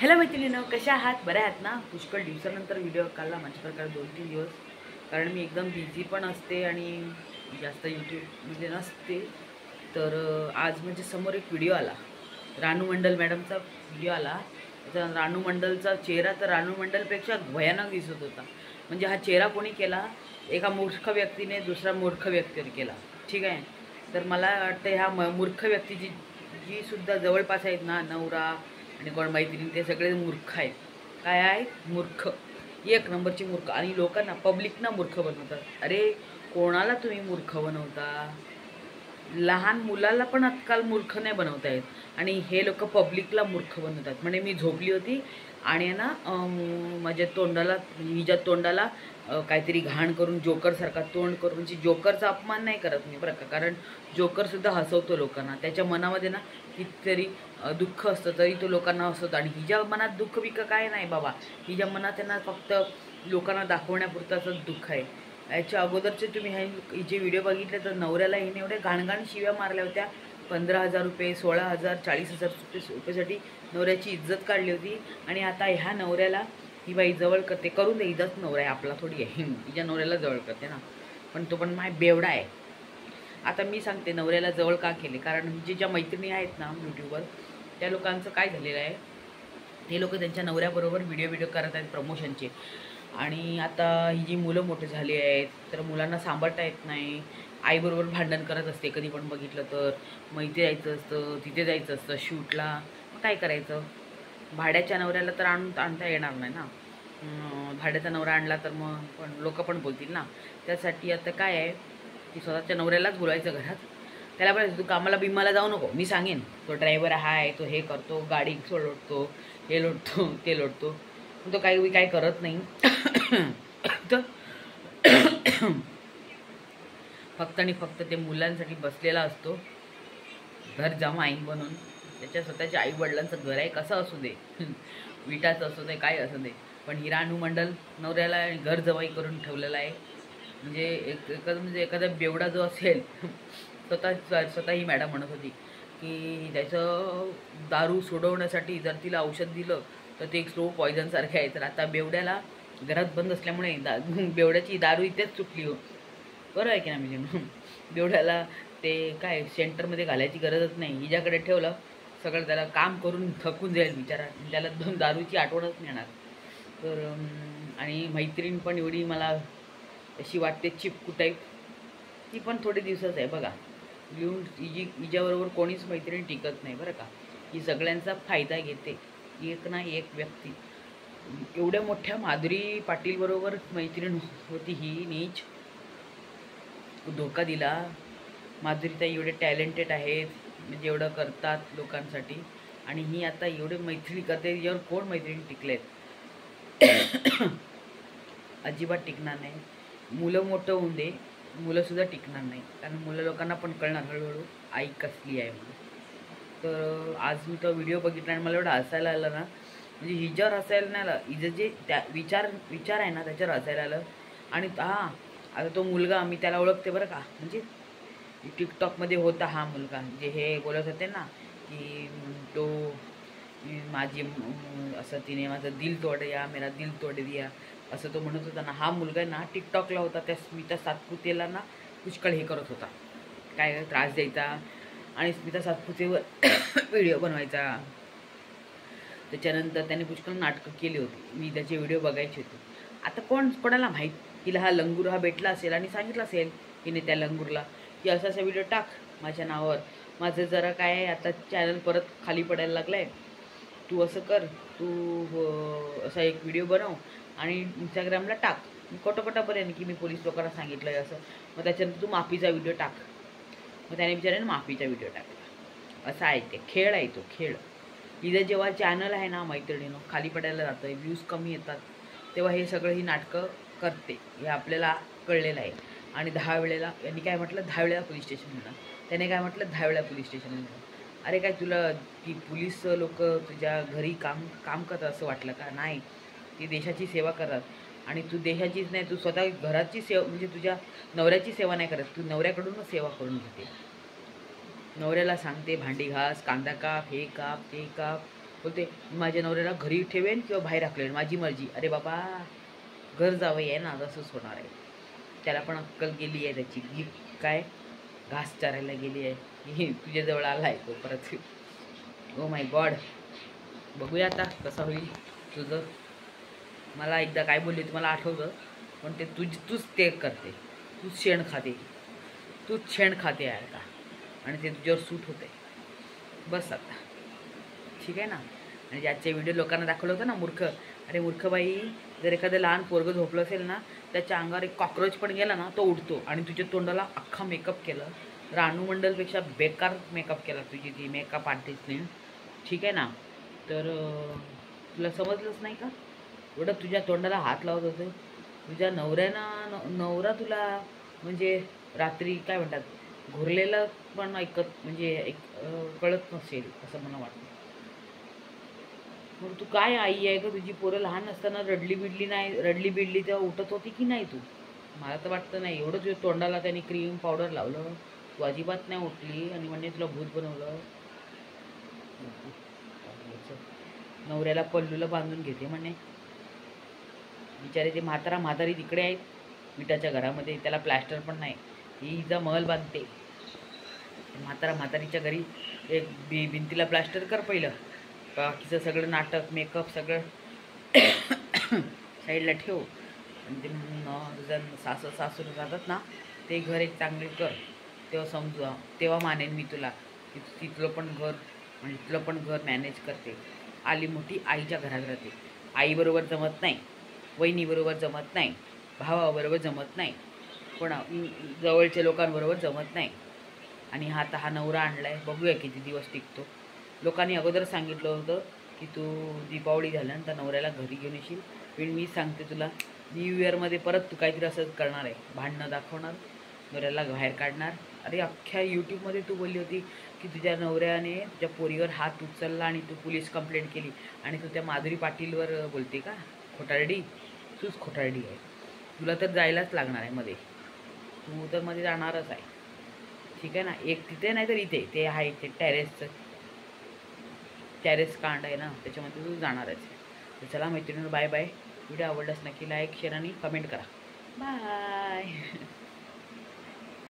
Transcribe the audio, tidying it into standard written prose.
Hello मैत्रिणींनो, कशा आहात? बऱ्या आहात ना? पुष्कळ दिवसानंतर व्हिडिओ काढला माझ्या प्रकारे 2-3 दिवस, कारण मी एकदम बिझी पण असते आणि जास्त यूट्यूबमध्ये नसते. तर आज म्हणजे समोर एक व्हिडिओ आला, रानू मंडल मॅडमचा व्हिडिओ आला. त्याचा रानू मंडलचा चेहरा तर रानू मंडलपेक्षा भयानक दिसत होता. म्हणजे हा चेहरा कोणी केला? एका मूर्ख व्यक्तीने दुसरा मूर्ख व्यक्तीने केला. ठीक आहे. तर मला वाटतं ह्या मूर्ख व्यक्तीची जी सुद्धा जवळपास आहेत ना, नवरा आणि कोण मैत्रीण, ते सगळे मूर्ख आहेत. काय आहेत? मूर्ख, एक नंबरचे मूर्ख. आणि लोकांना, पब्लिकना मूर्ख बनवतात. अरे कोणाला तुम्ही मूर्ख बनवता? लहान मुलाला पण आजकाल मूर्ख नाही बनवता येत, आणि हे लोक पब्लिकला मूर्ख बनवतात. म्हणजे मी झोपली होती आणि ना माझ्या तोंडाला, हिच्या तोंडाला काहीतरी घाण करून, जोकरसारखा तोंड करून, म्हणजे जोकरचा अपमान नाही करत मी बरं का, कारण जोकरसुद्धा हसवतो लोकांना. त्याच्या मनामध्ये ना कितीतरी दुःख असतं, तरी तो लोकांना हसवतो. आणि हिच्या मनात दुःख बिक्क काय नाही बाबा. हिच्या मनात त्यांना फक्त लोकांना दाखवण्यापुरताच दुःख आहे. याच्या अगोदरचे तुम्ही हिचे व्हिडिओ बघितले तर नवऱ्याला हिने एवढे घाणघाण शिव्या मारल्या होत्या. 15,000 रुपये, 16,000, 40,000 रुपयेसाठी नवऱ्याची इज्जत काढली होती. आणि आता ह्या नवऱ्याला ही बाई जवळ करते. करून दे, हिचाच नवरा आहे, आपला थोडी आहे. हिच्या नवऱ्याला जवळ करते ना, पण तो पण माय बेवडा आहे. आता मी सांगते नवऱ्याला जवळ का केले. कारण जे ज्या मैत्रिणी आहेत ना यूट्यूबवर, त्या लोकांचं काय झालेलं आहे, हे लोक त्यांच्या नवऱ्याबरोबर व्हिडिओ करत आहेत प्रमोशनचे. आणि आता ही जी मुलं मोठे झाली आहेत, तर मुलांना सांभाळता येत नाही. आईबरोबर भांडण करत असते कधी पण बघितलं तर. मग इथे जायचं असतं, तिथे जायचं असतं शूटला. मग काय करायचं? भाड्याच्या नवऱ्याला तर आणता येणार नाही ना. भाड्याचा नवरा आणला तर मग पण लोक पण बोलतील ना. त्यासाठी आता काय आहे की स्वतःच्या नवऱ्यालाच बोलायचं घरात. त्याला पण तू कामाला बिमाला जाऊ नको, मी सांगेन. तो ड्रायव्हर आहे, तो हे करतो, गाडी लोटतो, हे लोटतो, ते लोटतो. तो काही काय करत नाही. तर फक्त आणि फक्त ते मुलांसाठी बसलेला असतो, घर जमाई बनून. त्याच्या स्वतःच्या आईवडिलांचं घर आहे, कसं असू दे, विटाचं असू दे, काय असू दे, पण ही रानू मंडल नवऱ्याला घर जमाई करून ठेवलेला आहे. म्हणजे एखादा बेवडा जो असेल, स्वतः ही मॅडम म्हणत होती की त्याचं दारू सोडवण्यासाठी जर तिला औषध दिलं तर ते एक स्लो पॉयझनसारखे आहे. तर आता बेवड्याला घरात बंद असल्यामुळे बेवड्याची दारू इथेच सुटली हो. बरं आहे की ना? म्हणजे बेवड्याला ते काय सेंटरमध्ये घालायची गरजच नाही. हिच्याकडे ठेवलं सगळं, त्याला काम करून थकून जाईल बिचारा, त्याला दारूची आठवणच नाही येणार. तर आणि मैत्रीण पण एवढी मला अशी वाटते चिपकू टाईप, ती पण थोडे दिवसच आहे बघा. लिहून हिच्याबरोबर कोणीच मैत्रीण टिकत नाही बरं का. ही सगळ्यांचा फायदा घेते, एक ना एक व्यक्ती. एवढ्या मोठ्या माधुरी पाटीलबरोबर मैत्रीण होती ही नीच, धोका दिला. माधुरीताई एवढे टॅलेंटेड आहेत, म्हणजे एवढं करतात लोकांसाठी, आणि ही आता एवढे मैत्रिणी करते, यावर कोण मैत्रिणी टिकलेत? अजिबात टिकणार नाही. मुलं मोठं होऊन दे, मुलंसुद्धा टिकणार नाही, कारण मुलं लोकांना पण कळणार हळूहळू आई कसली आहे म्हणून. तर आज मी तो व्हिडिओ बघितला आणि मला एवढं हसायला आलं ना, म्हणजे हिच्यावर हसायला नाही आलं, हिचं जे त्या विचार आहे ना त्याच्यावर हसायला आलं. आणि आता तो मुलगा, मी त्याला ओळखते बरं का, म्हणजे टिकटॉकमध्ये होता हा मुलगा, जे हे बोलत होते ना की तो माझी असं तिने माझं दिल तोड दिया, मेरा दिल तोड दिया, असं तो म्हणत होता ना. हा मुलगा ना टिकटॉकला होता, त्या स्मिता सातपुतेला ना पुष्कळ हे करत होता, काय त्रास द्यायचा, आणि स्मिता सातपुतेवर व्हिडिओ बनवायचा. त्याच्यानंतर त्याने पुष्कळ नाटकं केली होती, मी त्याचे व्हिडिओ बघायचे होते. आता कोणाला माहीत, तिला हा लंगूर हा भेटला असेल आणि सांगितलं असेल तिने त्या लंगूरला की असा व्हिडिओ टाक माझ्या नावावर, माझं जरा काय आहे आता चॅनल परत खाली पडायला लागलं आहे, तू असं कर, तू असा एक व्हिडिओ बनव आणि इंस्टाग्रामला टाक. मी खोटं बरेन की मी पोलीस लोकांना सांगितलं आहे असं. मग त्याच्यानंतर तू माफीचा व्हिडिओ टाक. मग त्याने विचाराने माफीचा व्हिडिओ टाकला. असा आहे ते खेळ, आहे तो खेळ. हिचं जेव्हा चॅनल आहे ना मैत्रिणीनं खाली पडायला जातं, व्ह्यूज कमी येतात, तेव्हा हे सगळं ही नाटकं करते, हे आपल्याला कळलेलं आहे. आणि 10 वेळेला, यांनी काय म्हटलं, 10 वेळेला पोलीस स्टेशन म्हणा, त्याने काय म्हटलं, 10 वेळा पोलीस स्टेशन म्हणा. अरे काय तुला की पोलीस लोक तुझ्या घरी काम करतात असं वाटलं का? नाही, ती देशाची सेवा करतात. आणि तू देशाचीच नाही, तू स्वतः घराची सेवा, म्हणजे तुझ्या नवऱ्याची सेवा नाही करत, तू नवऱ्याकडूनच सेवा करून घेते. नवऱ्याला सांगते भांडी घास, कांदा काप, हे काप, ते काप, बोलते माझ्या नवऱ्याला घरी ठेवेन किंवा बाहेर हाकलेन, माझी मर्जी. अरे बाबा, घर जावई आहे ना, तसंच होणार आहे. त्याला पण अक्कल गेली आहे त्याची. काय घास चारायला गेली आहे, तुझ्याजवळ आला आहे तो परत. Oh my God. बघूया आता कसं होईल तुझं. मला एकदा काय बोलली तुम्हाला आठवतं, पण ते तूच ते करते, तूच शेण खाते आहे का, आणि ते तुझ्यावर सूट होते. बस आता ठीक आहे ना. आणि ज्याच्या व्हिडिओ लोकांना दाखवलं होतं ना, मूर्ख, अरे मूर्ख बाई, जर एखादं लहान पोरगं झोपलं असेल ना, त्याच्या अंगावर एक कॉक्रोच पण गेला ना, तो उडतो. आणि तुझ्या तोंडाला अख्खा मेकअप केलं, रानू मंडलपेक्षा बेकार मेकअप केला तुझी ती मेकअप आर्टिस्टने, ठीक आहे ना. तर तुला समजलंच नाही का, एवढं तुझ्या तोंडाला हात लावत होते. तुझ्या नवरा तुला म्हणजे रात्री काय म्हणतात घुरलेलं पण ऐकत, म्हणजे कळत नसेल असं मला वाटतं. मग तू काय आई आहे का, तुझी पोरं लहान असताना रडली बिडली तेव्हा उठत होती की नाही तू? मला तर वाटतं नाही. एवढं तुझ्या तोंडाला त्यांनी क्रीम पावडर लावलं, तू अजिबात नाही उठली, आणि म्हणजे तुला भूत बनवलं. नवऱ्याला पल्लूला बांधून घेते म्हणे. बिचारे ते म्हातारी तिकडे आहेत विटाच्या घरामध्ये, त्याला प्लॅस्टर पण नाही. ही हिचा महल बांधते. म्हातारीच्या घरी एक भिंतीला प्लॅस्टर कर पहिलं, बाकीचं सगळं नाटक मेकअप सगळं साईडला ठेव. आणि ते सासू राहतात ना, ते घर एक चांगले कर, तेव्हा समजू, तेव्हा मानेन मी तुला की तिथलं पण घर, म्हणजे तिथलं पण घर मॅनेज करते. आली मोठी आईच्या घरात राहते, आईबरोबर जमत नाही, वहिनीबरोबर जमत नाही, भावाबरोबर जमत नाही, कोणा जवळच्या लोकांबरोबर जमत नाही. आणि हा नवरा आणला आहे, बघूया किती दिवस टिकतो. लोकांनी अगोदर सांगितलं होतं की तू दीपावली झाल्यानंतर नवऱ्याला घरी घेऊन येशील, पण मी सांगते तुला, न्यू इयरमध्ये परत तू काहीतरी असं करणार आहे, भांडणं दाखवणार, नवऱ्याला बाहेर काढणार. अरे अख्ख्या यूट्यूबमध्ये तू बोलली होती की तुझ्या नवऱ्याने तुझ्या पोरीवर हात उचलला आणि तू पोलीस कंप्लेंट केली, आणि तू त्या माधुरी पाटीलवर बोलते का? खोटारडी, तूच खोटारडी आहे. तुला तर जायलाच लागणार आहे मध्ये, तू तर मध्ये जाणारच आहे, ठीक आहे ना. एक तिथे नाही तर इथे ते आहे, ते टेरेस कांड आहे ना, त्याच्यामध्ये तू जाणारच आहे. तर चला मैत्रिणींनो, बाय बाय. व्हिडिओ आवडलाच नक्की लाईक शेअर आणि कमेंट करा. बाय.